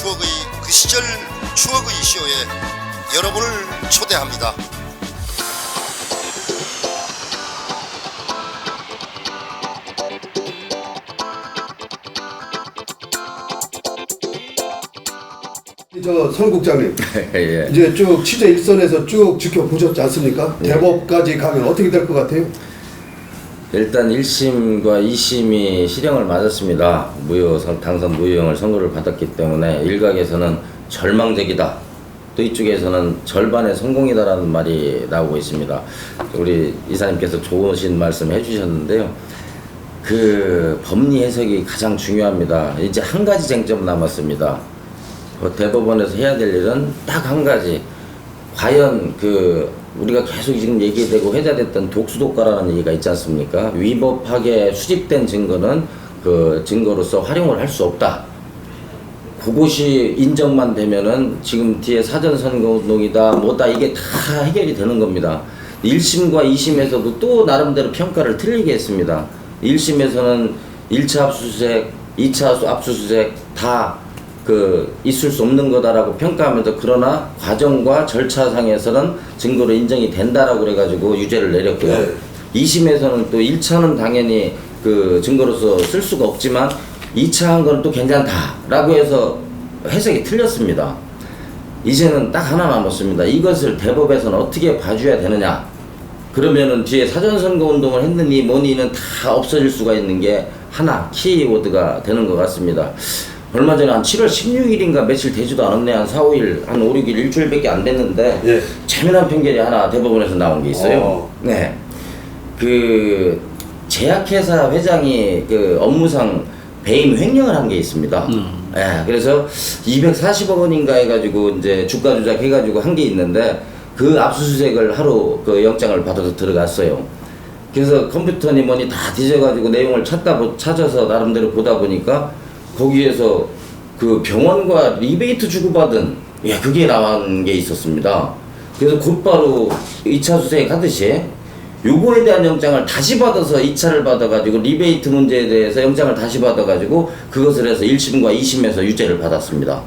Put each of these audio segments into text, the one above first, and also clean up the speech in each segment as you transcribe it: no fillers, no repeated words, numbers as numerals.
그 시절 추억의 쇼에 여러분을 초대합니다. 저 선국장님 예. 이제 쭉 취재 일선에서 쭉 지켜보셨지 않습니까? 예. 대법까지 가면 어떻게 될 것 같아요? 일단 1심과 2심이 실형을 맞았습니다. 당선 무효형을 선고를 받았기 때문에 일각에서는 절망적이다. 또 이쪽에서는 절반의 성공이다라는 말이 나오고 있습니다. 우리 이사님께서 좋으신 말씀 해주셨는데요. 그 법리 해석이 가장 중요합니다. 이제 한 가지 쟁점 남았습니다. 대법원에서 해야 될 일은 딱 한 가지. 과연 우리가 계속 지금 얘기되고 회자됐던 독수독과라는 얘기가 있지 않습니까? 위법하게 수집된 증거는 그 증거로서 활용을 할 수 없다. 그것이 인정만 되면은 지금 뒤에 사전선거운동이다 뭐다 이게 다 해결이 되는 겁니다. 1심과 2심에서도 또 나름대로 평가를 틀리게 했습니다. 1심에서는 1차 압수수색, 2차 압수수색 다 있을 수 없는 거다라고 평가하면서 그러나 과정과 절차상에서는 증거로 인정이 된다라고 그래가지고 유죄를 내렸고요. 네. 2심에서는 또 1차는 당연히 그 증거로서 쓸 수가 없지만 2차 한 건 또 괜찮다라고 해서 해석이 틀렸습니다. 이제는 딱 하나 남았습니다. 이것을 대법에서는 어떻게 봐줘야 되느냐. 그러면은 뒤에 사전선거 운동을 했느니 뭐니는 다 없어질 수가 있는 게 하나 키워드가 되는 것 같습니다. 얼마 전에 한 7월 16일인가 며칠 되지도 않았네. 한 4, 5일, 한 5, 6일, 일주일밖에 안 됐는데 예. 재미난 판결이 하나 대법원에서 나온 게 있어요. 네. 제약회사 회장이 업무상 배임 횡령을 한 게 있습니다. 예, 그래서 240억 원인가 해가지고 이제 주가 조작 해가지고 한 게 있는데 그 압수수색을 하루 영장을 받아서 들어갔어요. 그래서 컴퓨터니 뭐니 다 뒤져가지고 내용을 찾아서 나름대로 보다 보니까 거기에서 그 병원과 리베이트 주고받은 그게 나온 게 있었습니다. 그래서 곧바로 2차 수색 하듯이 요거에 대한 영장을 다시 받아서 2차를 받아가지고 리베이트 문제에 대해서 영장을 다시 받아가지고 그것을 해서 1심과 2심에서 유죄를 받았습니다.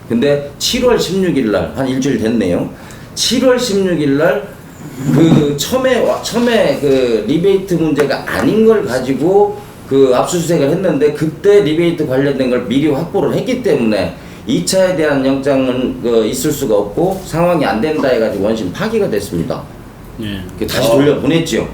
근데 7월 16일 날 한 일주일 됐네요. 7월 16일 날 처음에 리베이트 문제가 아닌 걸 가지고 압수수색을 했는데 그때 리베이트 관련된 걸 미리 확보를 했기 때문에 2차에 대한 영장은 있을 수가 없고 상황이 안 된다 해가지고 원심 파기가 됐습니다. 예. 다시 돌려보냈죠.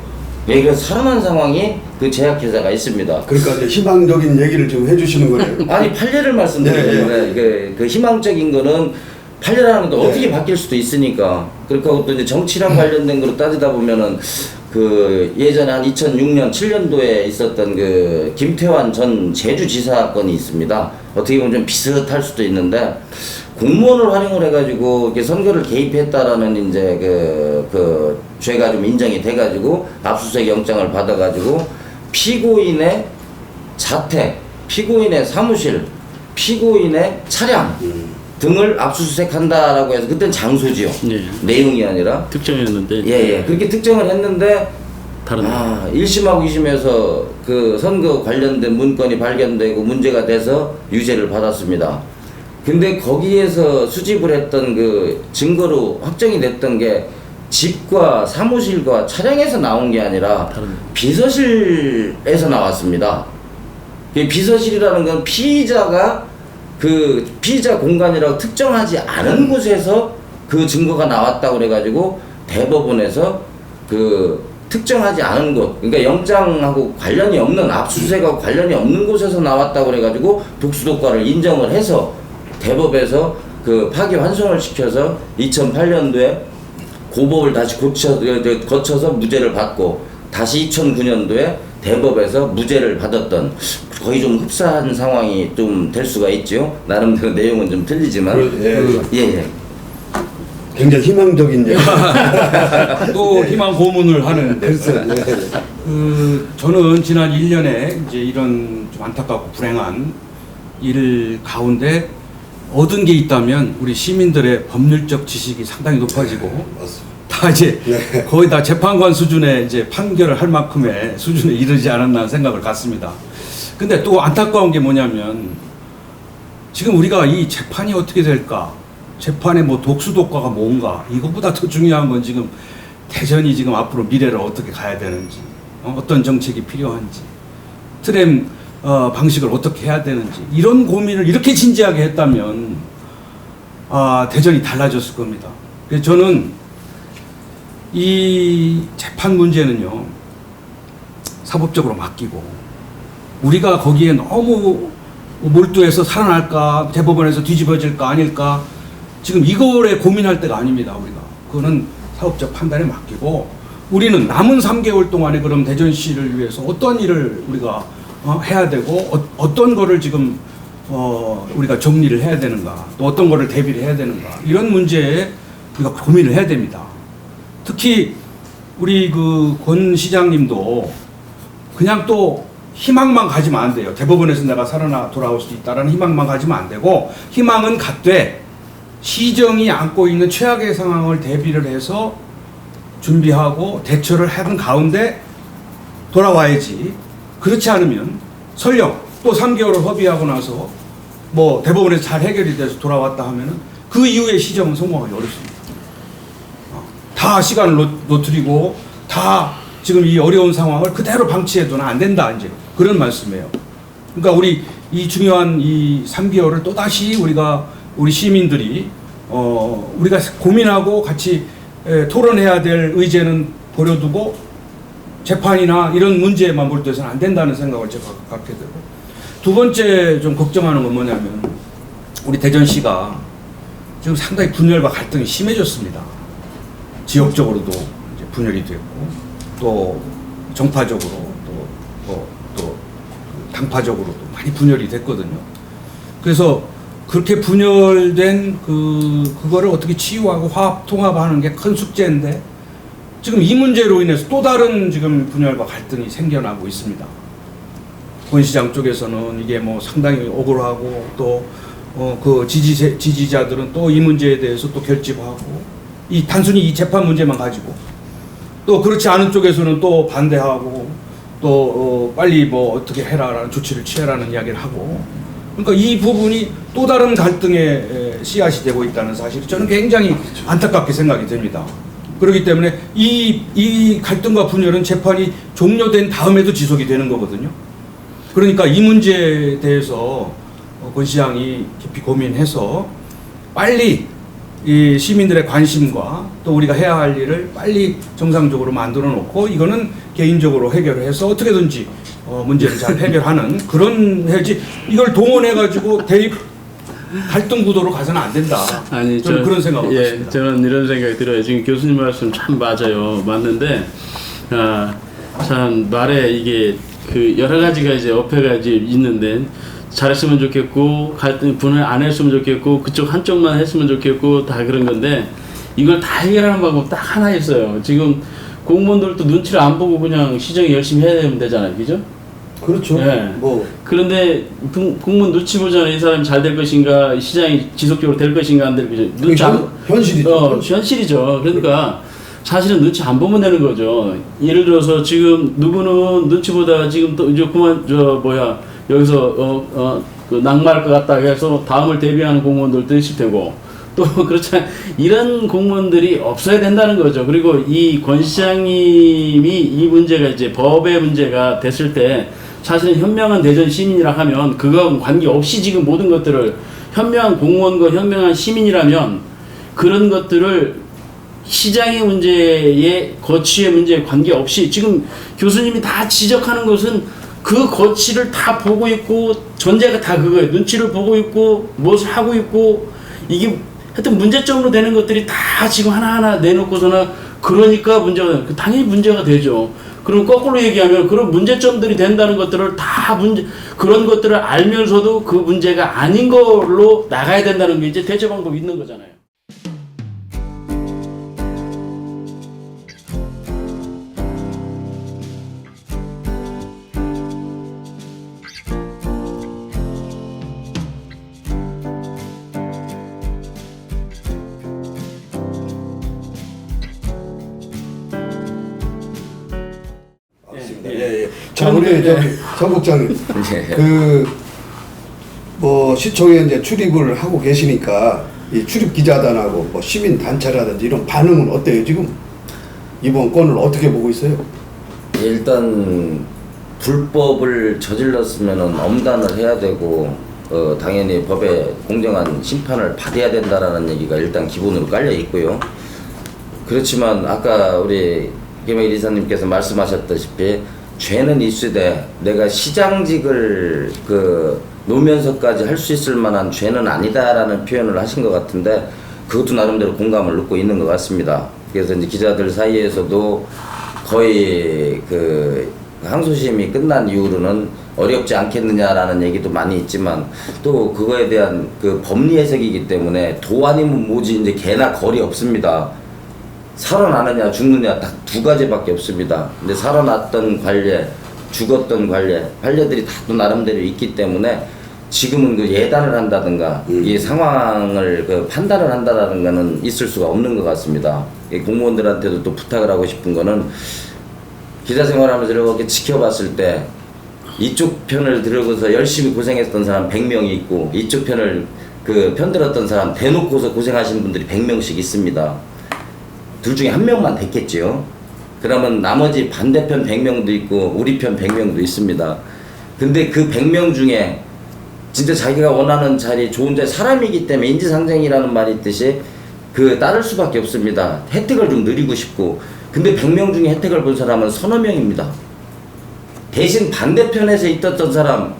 그래서 살아난 상황이 제약회사가 있습니다. 그러니까 이제 희망적인 얘기를 좀 해주시는 거네요. 아니 판례를 말씀드리는데 그 희망적인 거는 판례라는 것도 어떻게 바뀔 수도 있으니까. 그렇고 또 이제 정치랑 관련된 거로 따지다 보면은 예전에 한 2006년 7년도에 있었던 김태환 전 제주지사 건이 있습니다. 어떻게 보면 좀 비슷할 수도 있는데 공무원을 활용을 해가지고 이렇게 선거를 개입했다라는 이제 죄가 좀 인정이 돼가지고 압수수색 영장을 받아가지고 피고인의 자택, 피고인의 사무실, 피고인의 차량 등을 압수수색한다라고 해서 그때는 장소지요. 예. 내용이 아니라 특정했는데. 예. 그렇게 특정을 했는데 다른 1심하고 2심에서 선거 관련된 문건이 발견되고 문제가 돼서 유죄를 받았습니다. 근데 거기에서 수집을 했던 증거로 확정이 됐던 게 집과 사무실과 차량에서 나온 게 아니라 비서실에서 나왔습니다. 비서실이라는 건 피의자가 피의자 공간이라고 특정하지 않은 곳에서 증거가 나왔다고 그래가지고 대법원에서 특정하지 않은 곳, 그러니까 영장하고 관련이 없는 압수수색하고 관련이 없는 곳에서 나왔다고 그래가지고 독수독과를 인정을 해서 대법에서 파기환송을 시켜서 2008년도에 고법을 다시 거쳐서 무죄를 받고 다시 2009년도에 대법에서 무죄를 받았던 거의 좀 흡사한 상황이 좀 될 수가 있죠. 나름대로 내용은 좀 틀리지만. 예. 굉장히 희망적인 얘기. 또 희망 고문을 하는. 글쎄. 저는 지난 1년에 이제 이런 좀 안타깝고 불행한 일 가운데 얻은 게 있다면 우리 시민들의 법률적 지식이 상당히 높아지고 맞습니다. 다 이제 거의 다 재판관 수준의 이제 판결을 할 만큼의 수준에 이르지 않았나 생각을 갖습니다. 근데 또 안타까운 게 뭐냐면 지금 우리가 이 재판이 어떻게 될까? 재판의 뭐 독수독과가 뭔가? 이것보다 더 중요한 건 지금 대전이 지금 앞으로 미래를 어떻게 가야 되는지, 어떤 정책이 필요한지, 트램 방식을 어떻게 해야 되는지, 이런 고민을 이렇게 진지하게 했다면 대전이 달라졌을 겁니다. 그래서 저는 이 재판 문제는요, 사법적으로 맡기고 우리가 거기에 너무 몰두해서 살아날까, 대법원에서 뒤집어질까 아닐까, 지금 이거에 고민할 때가 아닙니다. 우리가 그거는 사법적 판단에 맡기고, 우리는 남은 3개월 동안에 그럼 대전시를 위해서 어떤 일을 우리가 해야 되고, 어떤 거를 지금 우리가 정리를 해야 되는가, 또 어떤 거를 대비를 해야 되는가, 이런 문제에 우리가 고민을 해야 됩니다. 특히 우리 그 권 시장님도 그냥 또 희망만 가지면 안 돼요. 대법원에서 내가 살아나 돌아올 수 있다라는 희망만 가지면 안 되고, 희망은 갖되 시정이 안고 있는 최악의 상황을 대비를 해서 준비하고 대처를 하는 가운데 돌아와야지. 그렇지 않으면 설령 또 3개월을 허비하고 나서 뭐 대법원에서 잘 해결이 돼서 돌아왔다 하면은 그 이후에 시정은 성공하기 어렵습니다. 다 시간을 노트리고 다 지금 이 어려운 상황을 그대로 방치해도는 안 된다, 이제 그런 말씀이에요. 그러니까 우리 이 중요한 이 3개월을 또 다시 우리 시민들이 우리가 고민하고 같이 토론해야 될 의제는 버려두고 재판이나 이런 문제에만 몰두해서는 안 된다는 생각을 제가 갖게 되고, 두 번째 좀 걱정하는 건 뭐냐면, 우리 대전시가 지금 상당히 분열과 갈등이 심해졌습니다. 지역적으로도 이제 분열이 됐고, 또 정파적으로 또 당파적으로도 많이 분열이 됐거든요. 그래서 그렇게 분열된 그거를 어떻게 치유하고 통합하는 게 큰 숙제인데, 지금 이 문제로 인해서 또 다른 지금 분열과 갈등이 생겨나고 있습니다. 권 시장 쪽에서는 이게 뭐 상당히 억울하고, 또 그 지지자들은 또 이 문제에 대해서 또 결집하고, 단순히 이 재판 문제만 가지고, 또 그렇지 않은 쪽에서는 또 반대하고, 또 빨리 뭐 어떻게 해라라는 조치를 취해라는 이야기를 하고, 그러니까 이 부분이 또 다른 갈등의 씨앗이 되고 있다는 사실이 저는 굉장히 안타깝게 생각이 됩니다. 그렇기 때문에 이 갈등과 분열은 재판이 종료된 다음에도 지속이 되는 거거든요. 그러니까 이 문제에 대해서 권 시장이 깊이 고민해서 빨리 이 시민들의 관심과 또 우리가 해야 할 일을 빨리 정상적으로 만들어 놓고, 이거는 개인적으로 해결을 해서 어떻게든지 문제를 잘 해결하는 그런 해지, 이걸 동원해가지고 대립 갈등 구도로 가서는 안 된다. 아니, 저는 그런 생각을 갖습니다. 저는 이런 생각이 들어요. 지금 교수님 말씀 참 맞아요. 맞는데, 참 말에 이게 그 여러 가지가 이제 어폐가 이제 있는데, 잘했으면 좋겠고, 갈등 분을 안 했으면 좋겠고, 그쪽 한쪽만 했으면 좋겠고, 다 그런 건데, 이걸 다 해결하는 방법 딱 하나 있어요. 지금 공무원들도 눈치를 안 보고 그냥 시정이 열심히 해야 되면 되잖아요. 그죠? 그렇죠. 네. 뭐 그런데 공무원 눈치 보잖아요. 이 사람이 잘 될 것인가, 시장이 지속적으로 될 것인가, 안 될 것인가. 눈치 안, 현실이죠. 현실이죠. 그러니까 사실은 눈치 안 보면 되는 거죠. 예를 들어서 지금 누구는 눈치 보다가 지금 또 이제 그만 여기서 그 낙마할 것 같다 해서 다음을 대비하는 공무원들도 있을 테고, 또 그렇잖아요. 이런 공무원들이 없어야 된다는 거죠. 그리고 이 권 시장님이 이 문제가 이제 법의 문제가 됐을 때, 사실은 현명한 대전 시민이라 하면 그거하고 관계없이 지금 모든 것들을, 현명한 공무원과 현명한 시민이라면 그런 것들을 시장의 문제에, 거취의 문제에 관계없이, 지금 교수님이 다 지적하는 것은 그 거취를 다 보고 있고, 전제가 다 그거예요. 눈치를 보고 있고, 무엇을 하고 있고, 이게 하여튼 문제점으로 되는 것들이 다 지금 하나하나 내놓고서는, 그러니까 문제가, 당연히 문제가 되죠. 그럼 거꾸로 얘기하면 그런 문제점들이 된다는 것들을 다 그런 것들을 알면서도 그 문제가 아닌 걸로 나가야 된다는 게 이제 대처 방법이 있는 거잖아요. 예. 자, 우리 정 국장님, 예. 그 뭐 시청에 이제 출입을 하고 계시니까 이 출입 기자단하고 뭐 시민 단체라든지 이런 반응은 어때요 지금? 이번 건을 어떻게 보고 있어요? 일단 불법을 저질렀으면은 엄단을 해야 되고 당연히 법에 공정한 심판을 받아야 된다라는 얘기가 일단 기본으로 깔려 있고요. 그렇지만 아까 우리 김영일 이사님께서 말씀하셨다시피 죄는 있으되 내가 시장직을 놓으면서까지 할 수 있을 만한 죄는 아니다라는 표현을 하신 것 같은데 그것도 나름대로 공감을 얻고 있는 것 같습니다. 그래서 이제 기자들 사이에서도 거의 항소심이 끝난 이후로는 어렵지 않겠느냐라는 얘기도 많이 있지만 또 그거에 대한 법리 해석이기 때문에 도 아니면 뭐지 이제 개나 거리 없습니다. 살아나느냐 죽느냐 딱 두 가지밖에 없습니다. 근데 살아났던 관례, 죽었던 관례들이 다 또 나름대로 있기 때문에 지금은 예단을 한다든가 이 상황을 판단을 한다든가는 있을 수가 없는 것 같습니다. 공무원들한테도 또 부탁을 하고 싶은 거는 기자 생활하면서 이렇게 지켜봤을 때 이쪽 편을 들고서 열심히 고생했던 사람 100명이 있고 이쪽 편을 편들었던 사람 대놓고서 고생하신 분들이 100명씩 있습니다. 둘 중에 한 명만 됐겠지요. 그러면 나머지 반대편 100명도 있고 우리 편 100명도 있습니다. 근데 그 100명 중에 진짜 자기가 원하는 자리, 좋은 자리, 사람이기 때문에 인지상정이라는 말이 있듯이 따를 수밖에 없습니다. 혜택을 좀 누리고 싶고. 근데 100명 중에 혜택을 본 사람은 서너 명입니다. 대신 반대편에서 있었던 사람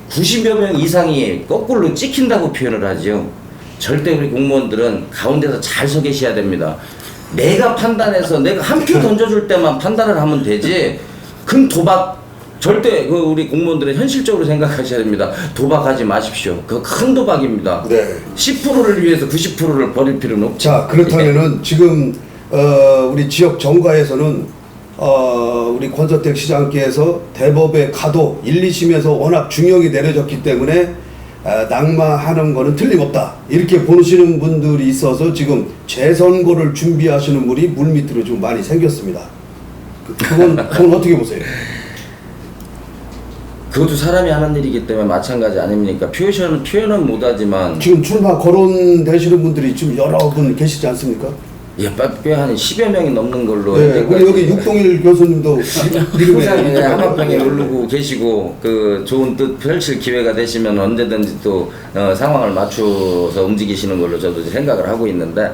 90여 명 이상이 거꾸로 찍힌다고 표현을 하지요. 절대 우리 공무원들은 가운데서 잘 서 계셔야 됩니다. 내가 판단해서 내가 한 표 던져줄 때만 판단을 하면 되지. 큰 도박 절대 우리 공무원들은 현실적으로 생각하셔야 됩니다. 도박하지 마십시오. 그거 큰 도박입니다. 네. 10%를 위해서 90%를 버릴 필요는 없죠. 자 그렇다면은 지금 우리 지역 정가에서는 우리 권서택 시장께서 대법에 가도 1, 2심에서 워낙 중형이 내려졌기 때문에 낙마하는 거는 틀림없다 이렇게 보시는 분들이 있어서 지금 재선거를 준비하시는 분이 물밑으로 좀 많이 생겼습니다. 그건 어떻게 보세요? 그것도 사람이 하는 일이기 때문에 마찬가지 아닙니까? 표현은 못하지만 지금 출마 거론되시는 분들이 지금 여러 분 계시지 않습니까? 예, 꽤 한 10여 명이 넘는 걸로. 네, 우리 여기 육동일 교수님도 항상 한방평에 오르고 계시고 좋은 뜻 펼칠 기회가 되시면 언제든지 또 상황을 맞춰서 움직이시는 걸로 저도 생각을 하고 있는데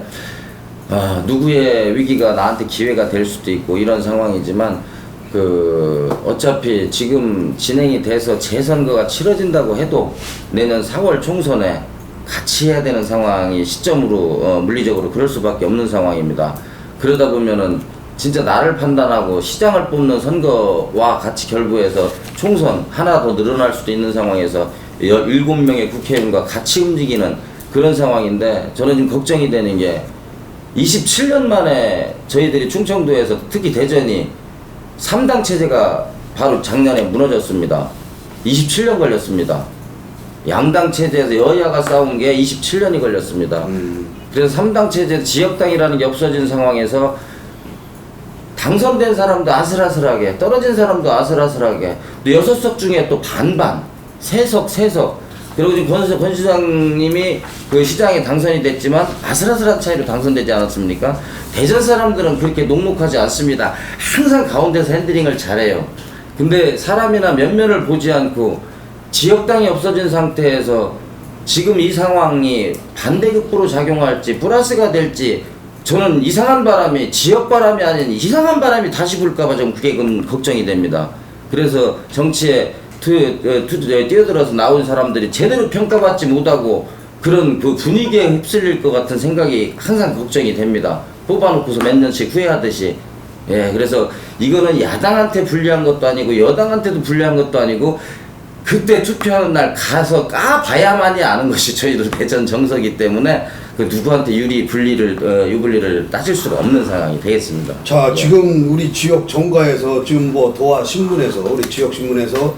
누구의 위기가 나한테 기회가 될 수도 있고 이런 상황이지만 어차피 지금 진행이 돼서 재선거가 치러진다고 해도 내년 4월 총선에 같이 해야 되는 상황이 시점으로 물리적으로 그럴 수밖에 없는 상황입니다. 그러다 보면은 진짜 나를 판단하고 시장을 뽑는 선거와 같이 결부해서 총선 하나 더 늘어날 수도 있는 상황에서 17명의 국회의원과 같이 움직이는 그런 상황인데 저는 지금 걱정이 되는 게 27년 만에 저희들이 충청도에서 특히 대전이 3당 체제가 바로 작년에 무너졌습니다. 27년 걸렸습니다. 양당 체제에서 여야가 싸운 게 27년이 걸렸습니다. 그래서 3당 체제 지역당이라는 게 없어진 상황에서 당선된 사람도 아슬아슬하게 떨어진 사람도 아슬아슬하게 또 6석 중에 또 반반 3석 그리고 지금 권 시장님이 시장에 당선이 됐지만 아슬아슬한 차이로 당선되지 않았습니까? 대전 사람들은 그렇게 녹록하지 않습니다. 항상 가운데서 핸들링을 잘해요. 근데 사람이나 면면을 보지 않고 지역당이 없어진 상태에서 지금 이 상황이 반대급부로 작용할지 플러스가 될지 저는 이상한 바람이 지역 바람이 아닌 이상한 바람이 다시 불까봐 좀 그게 걱정이 됩니다. 그래서 정치에 뛰어들어서 나온 사람들이 제대로 평가받지 못하고 그런 분위기에 휩쓸릴 것 같은 생각이 항상 걱정이 됩니다. 뽑아놓고서 몇 년씩 후회하듯이. 예, 그래서 이거는 야당한테 불리한 것도 아니고 여당한테도 불리한 것도 아니고 그때 투표하는 날 가서 까봐야만이 아는 것이 저희들 대전 정서기 때문에 누구한테 유불리를 따질 수가 없는 상황이 되겠습니다. 자, 예. 지금 우리 지역 정가에서 지금 도화 신문에서 우리 지역 신문에서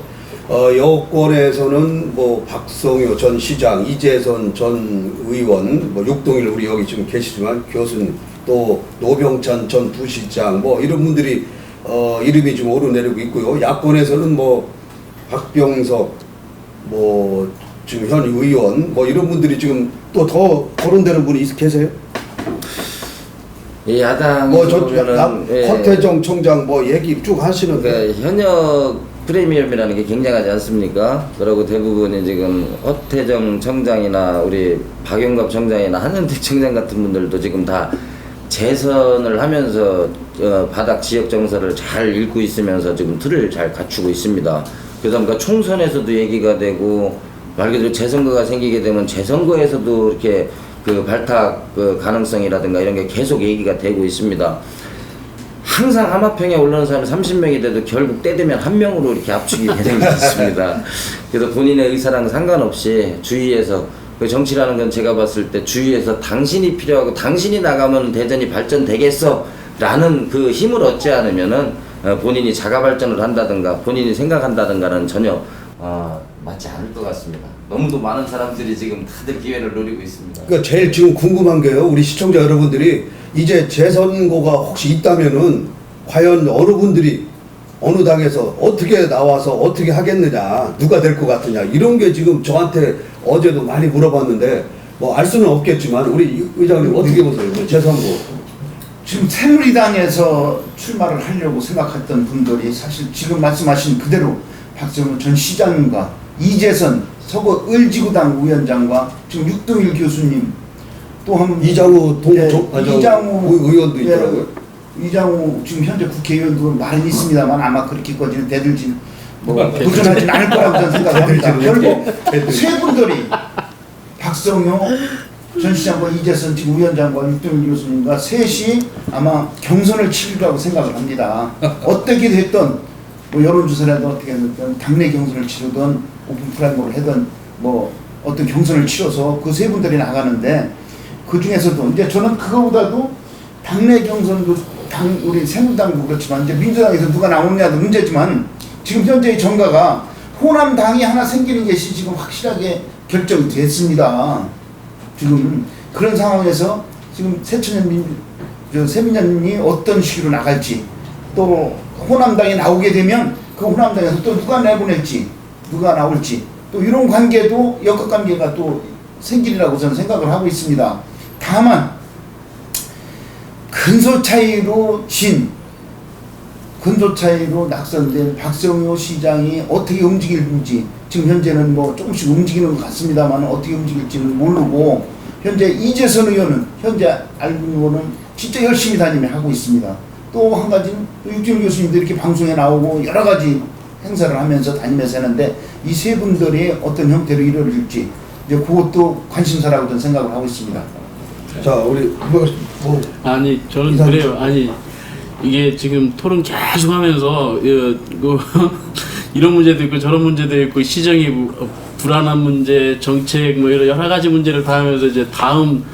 여권에서는 박성효 전 시장, 이재선 전 의원, 육동일 우리 여기 지금 계시지만 교수님, 또 노병찬 전 부시장 이런 분들이 이름이 좀 오르내리고 있고요. 야권에서는 박병석, 지금 현 의원 뭐 이런 분들이 지금 또 더 거론되는 분이 계세요? 이 야당 뭐저 보면은 허태정 총장 뭐 얘기 쭉 하시는데 그러니까 현역 프리미엄이라는 게 굉장하지 않습니까? 그리고 대부분이 지금 허태정 청장이나 우리 박용갑 청장이나 한현택 청장 같은 분들도 지금 다 재선을 하면서 바닥 지역 정서를 잘 읽고 있으면서 지금 틀을 잘 갖추고 있습니다. 그러다 총선에서도 얘기가 되고 말 그대로 재선거가 생기게 되면 재선거에서도 이렇게 그 발탁 그 가능성이라든가 이런 게 계속 얘기가 되고 있습니다. 항상 하마평에 올라오는 사람이 30명이 돼도 결국 때 되면 한 명으로 이렇게 압축이 되는 게 있습니다. 그래서 본인의 의사랑 상관없이 주위에서 그 정치라는 건 제가 봤을 때 주위에서 당신이 필요하고 당신이 나가면 대전이 발전되겠어 라는 그 힘을 얻지 않으면은 본인이 자가 발전을 한다든가 본인이 생각한다든가는 전혀 맞지 않을 것 같습니다. 너무도 많은 사람들이 지금 다들 기회를 노리고 있습니다. 그러니까 제일 지금 궁금한 게요. 우리 시청자 여러분들이 이제 재선거가 혹시 있다면은 과연 어느 분들이 어느 당에서 어떻게 나와서 어떻게 하겠느냐, 누가 될 것 같으냐 이런 게 지금 저한테 어제도 많이 물어봤는데 뭐 알 수는 없겠지만 우리 의장님 어떻게 보세요? 뭐 재선거 지금 새누리당에서 출마를 하려고 생각했던 분들이 사실 지금 말씀하신 그대로 박정우 전 시장님과 이재선 서구 을지구당 위원장과 지금 육동일 교수님 또 한 이장우 이장우 의원도 있더라고요. 이장우 지금 현재 국회의원도 말은 있습니다만 아마 그렇게까지는 대들지 뭐 도전하지는 않을 거라고 저는 생각합니다. 결국 세 분들이 박성효 전 시장과 이재선 지금 위원장과 육동일 교수님과 셋이 아마 경선을 치르라고 생각을 합니다. 어떻게 됐든 뭐 여론조사라도 어떻게 됐든 당내 경선을 치르든 오픈 프라이머를 하든 뭐 어떤 경선을 치러서 그 세 분들이 나가는데 그 중에서도 이제 저는 그거보다도 당내 경선도 우리 새누리당도 그렇지만 이제 민주당에서 누가 나오느냐도 문제지만 지금 현재의 정가가 호남당이 하나 생기는 것이 지금 확실하게 결정이 됐습니다. 지금 그런 상황에서 지금 새민연이 어떤 식으로 나갈지 또 호남당이 나오게 되면 그 호남당에서 또 누가 내보낼지 누가 나올지 또 이런 관계도 역학관계가 또 생기리라고 저는 생각을 하고 있습니다. 다만 근소 차이로 낙선된 박성효 시장이 어떻게 움직일지 지금 현재는 뭐 조금씩 움직이는 것 같습니다만 어떻게 움직일지는 모르고 현재 이재선 의원은 현재 알고는 진짜 열심히 하고 있습니다. 또 한 가지는 육진 교수님도 이렇게 방송에 나오고 여러 가지 행사를 하면서 다니면서 하는데 이 세 분들이 어떤 형태로 이루어질지 이제 그것도 관심사라고 저는 생각을 하고 있습니다. 자 우리 아니 저는 그래요. 아니 이게 지금 토론 계속 하면서 이런 문제도 있고 저런 문제도 있고 시정이 불안한 문제, 정책 뭐 이런 여러 가지 문제를 다 하면서 이제 다음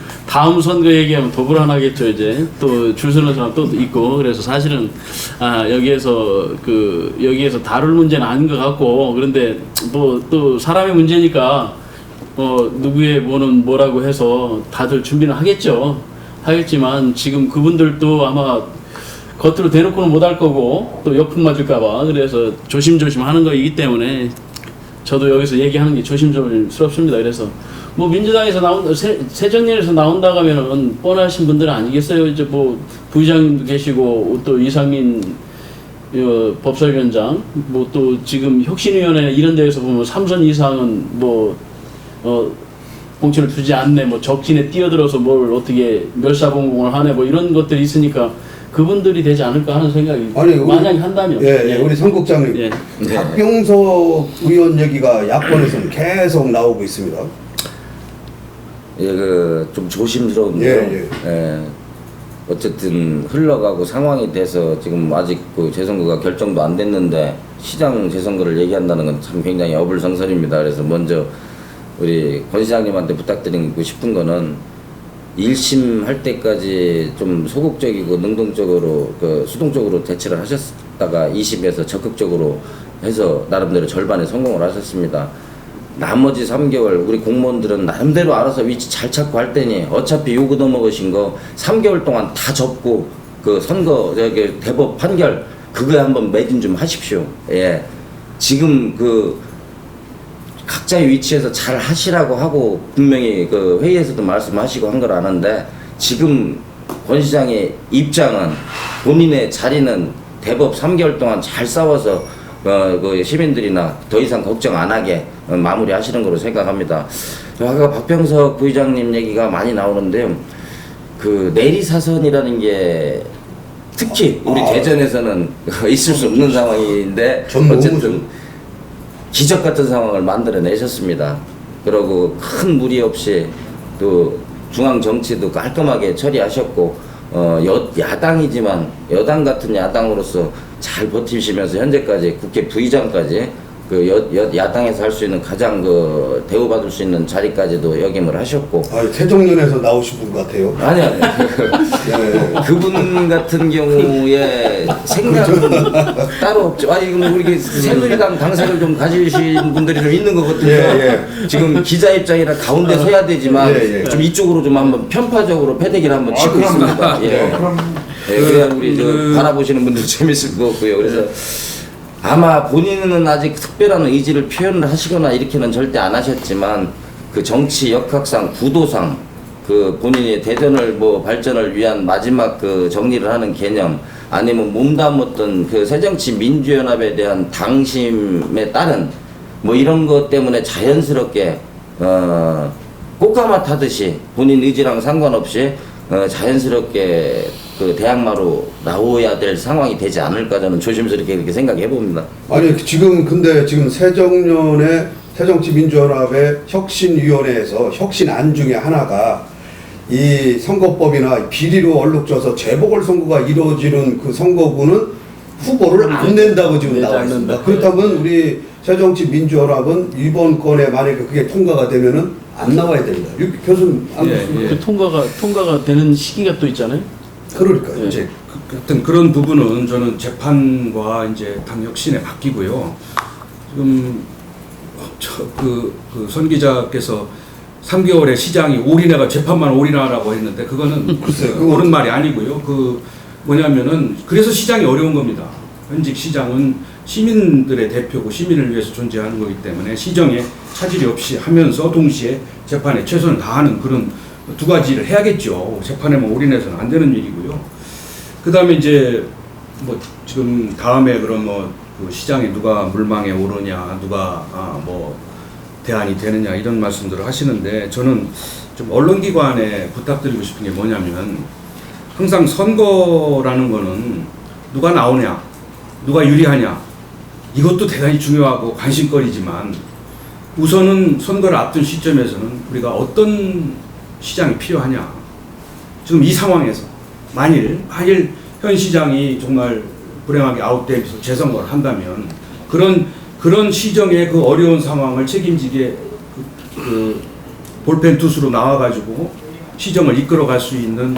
선거 얘기하면 더 불안하겠죠. 이제 또 줄 서는 사람 또 있고 그래서 사실은 여기에서 다룰 문제는 아닌 것 같고 그런데 뭐 또 사람의 문제니까 누구의 뭐는 뭐라고 해서 다들 준비는 하겠지만 지금 그분들도 아마 겉으로 대놓고는 못할 거고 또 역풍 맞을까봐 그래서 조심조심 하는 거이기 때문에 저도 여기서 얘기하는 게 조심스럽습니다. 그래서 뭐 민주당에서 새정리에서 나온다고 하면은 뻔하신 분들은 아니겠어요. 이제 뭐 부의장님도 계시고 또 이상민 법사위원장 뭐 또 지금 혁신위원회 이런 데에서 보면 3선 이상은 공천을 주지 않네 뭐 적진에 뛰어들어서 뭘 어떻게 멸사봉공을 하네 뭐 이런 것들이 있으니까 그분들이 되지 않을까 하는 생각이 만약에 한다면 우리 성국장님 박병석 의원 얘기가 야권에서는 계속 나오고 있습니다. 좀 조심스러운데요. 어쨌든 흘러가고 상황이 돼서 지금 아직 그 재선거가 결정도 안 됐는데 시장 재선거를 얘기한다는 건 참 굉장히 어불성설입니다. 그래서 먼저 우리 권 시장님한테 부탁드리고 싶은 거는 1심 할 때까지 좀 소극적이고 능동적으로 수동적으로 대처를 하셨다가 2심에서 적극적으로 해서 나름대로 절반의 성공을 하셨습니다. 나머지 3개월 우리 공무원들은 나름대로 알아서 위치 잘 찾고 할 테니 어차피 요구 넘어가신 거 3개월 동안 다 접고 그 선거 대법 판결 그거에 한번 매진 좀 하십시오. 지금 각자 각자의 위치에서 잘 하시라고 하고 분명히 그 회의에서도 말씀하시고 한 걸 아는데 지금 권 시장의 입장은 본인의 자리는 대법 3개월 동안 잘 싸워서 그 시민들이나 더 이상 걱정 안 하게 마무리하시는 걸로 생각합니다. 아까 박병석 부의장님 얘기가 많이 나오는데요. 그 내리사선이라는 게 특히 우리 대전에서는 있을 수 없는 상황인데 어쨌든 기적 같은 상황을 만들어내셨습니다. 그러고 큰 무리 없이 또 중앙 정치도 깔끔하게 처리하셨고 야당이지만 여당 같은 야당으로서 잘 버티시면서 현재까지 국회 부의장까지 그 야당에서 할 수 있는 가장 그 대우받을 수 있는 자리까지도 역임을 하셨고. 세종련에서 나오신 분 같아요. 아니. 그분 같은 경우에 생각은 따로 없죠. 아니, 이건 우리 새누리당 당색을 좀 가지신 분들이 좀 있는 것 같아요. 지금 기자 입장이라 가운데 서야 되지만 좀 이쪽으로 좀 한번 편파적으로 패대기를 한번 치고 있습니다. 그래야 우리 바라보시는 분들 재밌을 것 같고요. 그래서 아마 본인은 아직 특별한 의지를 표현을 하시거나 이렇게는 절대 안 하셨지만 그 정치 역학상 구도상 그 본인이 대전을 뭐 발전을 위한 마지막 그 정리를 하는 개념 아니면 몸담았던 그 새정치민주연합에 대한 당심에 따른 뭐 이런 것 때문에 자연스럽게 꽃가마 타듯이 본인 의지랑 상관없이 자연스럽게 그 대항마로 나오야 될 상황이 되지 않을까 저는 조심스럽게 이렇게 생각해 봅니다. 아니 근데 지금 새정치민주연합의 혁신위원회에서 혁신안 중에 하나가 이 선거법이나 비리로 얼룩져서 재보궐선거가 이루어지는 그 선거구는 후보를 안 낸다고 지금 나와 있습니다. 그렇다면 우리 새정치민주연합은 이번 건에 만약에 그게 통과가 되면은 안 나와야 됩니다. 교수님 안 그 통과가 되는 시기가 또 있잖아요. 그러니까요. 이제 하여튼 그런 부분은 저는 재판과 이제 당 혁신에 맡기고요. 지금 선 기자께서 3개월에 시장이 올인해가 재판만 올인하라고 했는데 그거는 옳은 말이 아니고요. 그 뭐냐면은 그래서 시장이 어려운 겁니다. 현직 시장은 시민들의 대표고 시민을 위해서 존재하는 거기 때문에 시정에 차질이 없이 하면서 동시에 재판에 최선을 다하는 그런 두 가지를 해야겠죠. 재판에만 올인해서는 안 되는 일이고요. 그 다음에 이제 뭐 지금 다음에 그럼 그 시장에 누가 물망에 오르냐, 누가 뭐 대안이 되느냐 이런 말씀들을 하시는데 저는 좀 언론기관에 부탁드리고 싶은 게 뭐냐면 항상 선거라는 거는 누가 나오냐, 누가 유리하냐 이것도 대단히 중요하고 관심거리지만 우선은 선거를 앞둔 시점에서는 우리가 어떤 시장이 필요하냐. 지금 이 상황에서 만일 현 시장이 정말 불행하게 아웃되면서 재선거를 한다면 그런 시정의 그 어려운 상황을 책임지게 그 볼펜 투수로 나와가지고 시정을 이끌어갈 수 있는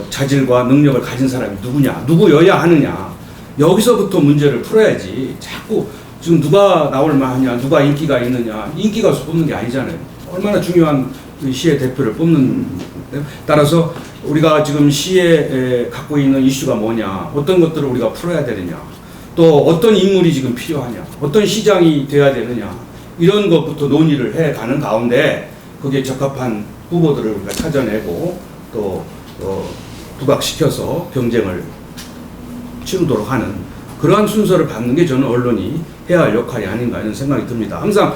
자질과 능력을 가진 사람이 누구여야 하느냐. 여기서부터 문제를 풀어야지. 자꾸 지금 누가 나올 만하냐, 누가 인기가 있느냐, 인기가 뽑는 게 아니잖아요. 얼마나 중요한 시의 대표를 뽑는. 따라서 우리가 지금 시에 갖고 있는 이슈가 뭐냐, 어떤 것들을 우리가 풀어야 되느냐, 또 어떤 인물이 지금 필요하냐, 어떤 시장이 돼야 되느냐, 이런 것부터 논의를 해가는 가운데 거기에 적합한 후보들을 우리가 찾아내고 또 부각시켜서 경쟁을 치르도록 하는 그러한 순서를 받는 게 저는 언론이 해야 할 역할이 아닌가 이런 생각이 듭니다. 항상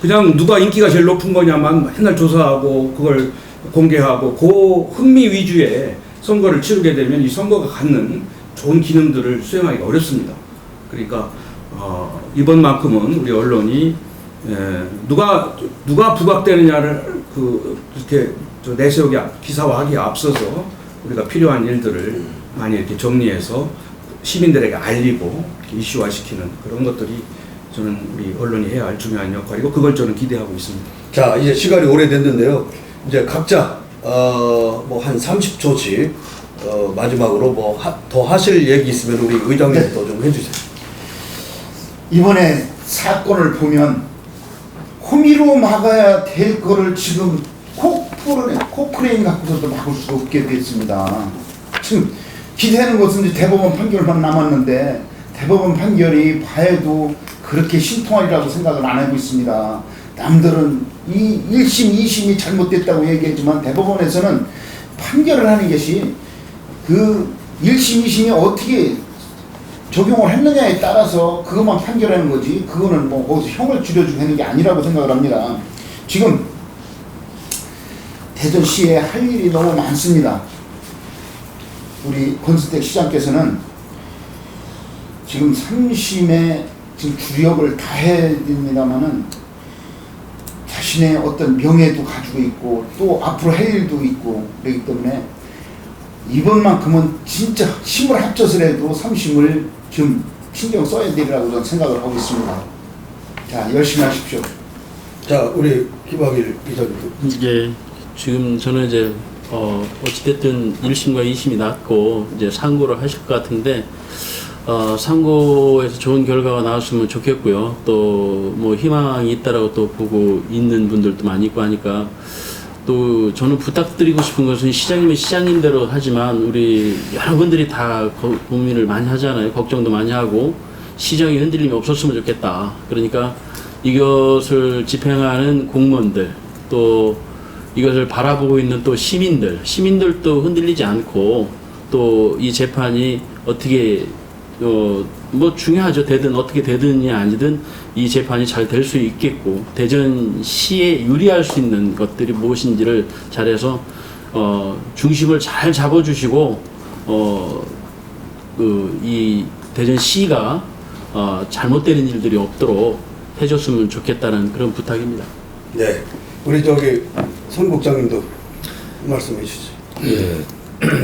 그냥 누가 인기가 제일 높은 거냐만 맨날 조사하고 그걸 공개하고 그 흥미 위주의 선거를 치르게 되면 이 선거가 갖는 좋은 기능들을 수행하기가 어렵습니다. 그러니까 이번만큼은 우리 언론이 누가 부각되느냐를 이렇게 내세우기 기사화하기에 앞서서 우리가 필요한 일들을 많이 이렇게 정리해서 시민들에게 알리고 이슈화시키는 그런 것들이 저는 우리 언론이 해야 할 중요한 역할이고 그걸 저는 기대하고 있습니다. 자, 이제 시간이 오래됐는데요. 이제 각자 뭐 한 30초씩 마지막으로 뭐 더 하실 얘기 있으면 우리 의장님부터 좀 해주세요. 이번에 사건을 보면 호미로 막아야 될 거를 지금 코크레인 갖고서도 막을 수 없게 됐습니다. 지금 기대하는 것은 이제 대법원 판결만 남았는데 대법원 판결이 봐도 그렇게 신통하리라고 생각을 안 하고 있습니다. 남들은 이 1심, 2심이 잘못됐다고 얘기하지만 대법원에서는 판결을 하는 것이 그 1심, 2심이 어떻게 적용을 했느냐에 따라서 그것만 판결하는 거지, 그거는 뭐 거기서 형을 줄여주고 하는 게 아니라고 생각을 합니다. 지금 대전시에 할 일이 너무 많습니다. 우리 권수택 시장께서는 지금 3심에 지금 주력을 다 해야 됩니다만은 자신의 어떤 명예도 가지고 있고 또 앞으로 할 일도 있고 그렇기 때문에 이번만큼은 진짜 힘을 합쳐서라도 3심을 좀 신경 써야 되리라고 저는 생각을 하고 있습니다. 자, 열심히 하십시오. 자, 우리 김학일 기자님도. 이게 지금 저는 이제 어찌됐든 1심과 2심이 났고 이제 상고를 하실 것 같은데 상고에서 좋은 결과가 나왔으면 좋겠고요. 또 뭐 희망이 있다라고 또 보고 있는 분들도 많이 있고 하니까 또 저는 부탁드리고 싶은 것은 시장님은 시장님대로 하지만 우리 여러분들이 다 고민을 많이 하잖아요. 걱정도 많이 하고 시장의 흔들림이 없었으면 좋겠다. 그러니까 이것을 집행하는 공무원들 또 이것을 바라보고 있는 또 시민들도 흔들리지 않고 또 이 재판이 어떻게 뭐 중요하죠. 되든 어떻게 되든이 아니든 이 재판이 잘 될 수 있겠고 대전시에 유리할 수 있는 것들이 무엇인지를 잘해서 중심을 잘 잡아주시고 이 대전시가 잘못되는 일들이 없도록 해줬으면 좋겠다는 그런 부탁입니다. 네, 우리 저기 선 국장님도 말씀해 주시죠. 예,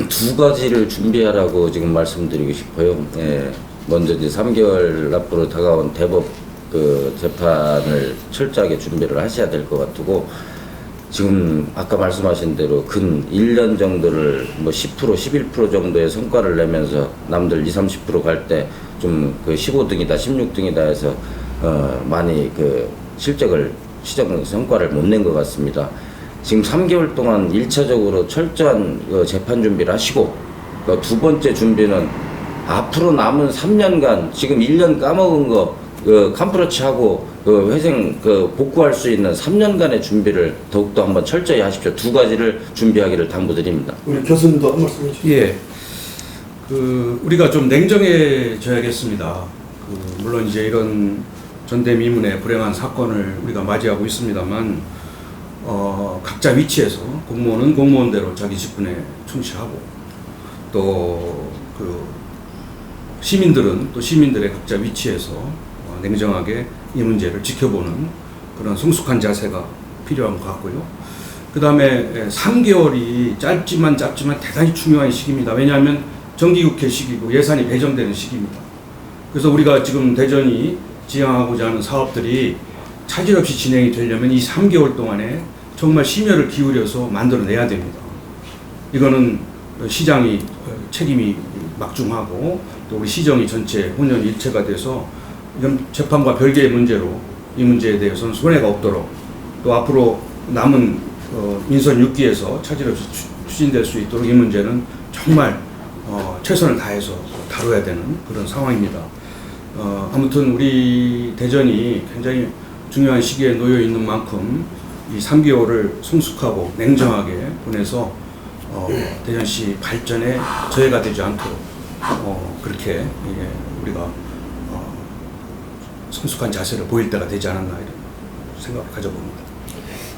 두 가지를 준비하라고 지금 말씀드리고 싶어요. 예, 먼저 이제 3개월 앞으로 다가온 대법 그 재판을 철저하게 준비를 하셔야 될 것 같고, 지금 아까 말씀하신 대로 근 1년 정도를 뭐 10%, 11% 정도의 성과를 내면서 남들 20, 30% 갈 때 좀 그 15등이다, 16등이다 해서 많이 그 실적을 시정 성과를 못 낸 것 같습니다. 지금 3개월 동안 1차적으로 철저한 재판 준비를 하시고, 두 번째 준비는 앞으로 남은 3년간 지금 1년 까먹은 거 캄프로치하고 회생 복구할 수 있는 3년간의 준비를 더욱더 한번 철저히 하십시오. 두 가지를 준비하기를 당부드립니다. 우리 교수님도 한 말씀 해주시죠. 예. 우리가 좀 냉정해져야겠습니다. 물론 이제 이런 전대미문의 불행한 사건을 우리가 맞이하고 있습니다만, 각자 위치에서 공무원은 공무원대로 자기 직분에 충실하고, 또 시민들은 또 시민들의 각자 위치에서 냉정하게 이 문제를 지켜보는 그런 성숙한 자세가 필요한 것 같고요. 그 다음에 3개월이 짧지만 대단히 중요한 시기입니다. 왜냐하면 정기국회 시기고 예산이 배정되는 시기입니다. 그래서 우리가 지금 대전이 지향하고자 하는 사업들이 차질 없이 진행이 되려면 이 3개월 동안에 정말 심혈을 기울여서 만들어내야 됩니다. 이거는 시장이 책임이 막중하고 또 우리 시정이 전체 혼연일체가 돼서 이런 재판과 별개의 문제로 이 문제에 대해서는 손해가 없도록, 또 앞으로 남은 민선 6기에서 차질 없이 추진될 수 있도록 이 문제는 정말 최선을 다해서 다뤄야 되는 그런 상황입니다. 아무튼 우리 대전이 굉장히 중요한 시기에 놓여 있는 만큼 이 3개월을 성숙하고 냉정하게 보내서 대전시 발전에 저해가 되지 않도록 그렇게 우리가 성숙한 자세를 보일 때가 되지 않았나 이런 생각을 가져봅니다.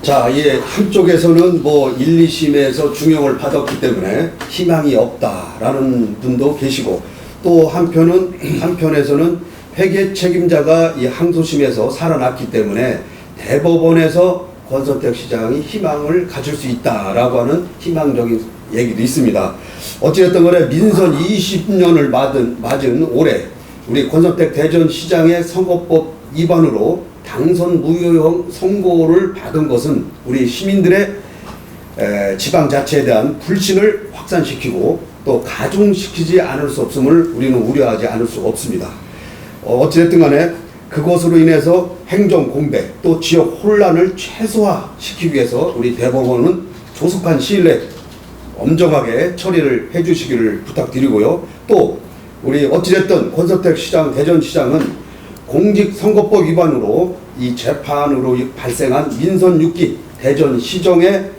자, 예, 한쪽에서는 뭐 1, 2심에서 중형을 받았기 때문에 희망이 없다라는 분도 계시고, 또 한편에서는 회계 책임자가 이 항소심에서 살아났기 때문에 대법원에서 권선택 시장이 희망을 가질 수 있다라고 하는 희망적인 얘기도 있습니다. 어찌됐든 간에 민선 20년을 맞은 올해 우리 권선택 대전시장의 선거법 위반으로 당선 무효형 선고를 받은 것은 우리 시민들의 지방자치에 대한 불신을 확산시키고 또 가중시키지 않을 수 없음을 우리는 우려하지 않을 수 없습니다. 어찌됐든 간에 그것으로 인해서 행정 공백 또 지역 혼란을 최소화시키기 위해서 우리 대법원은 조속한 시일 내에 엄정하게 처리를 해주시기를 부탁드리고요. 또 우리 어찌됐든 권선택 시장, 대전시장은 공직선거법 위반으로 이 재판으로 발생한 민선 6기 대전시정의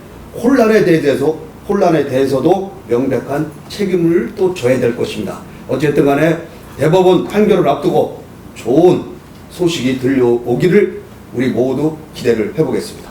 혼란에 대해서도 명백한 책임을 또 져야 될 것입니다. 어쨌든 간에 대법원 판결을 앞두고 좋은 소식이 들려오기를 우리 모두 기대를 해보겠습니다.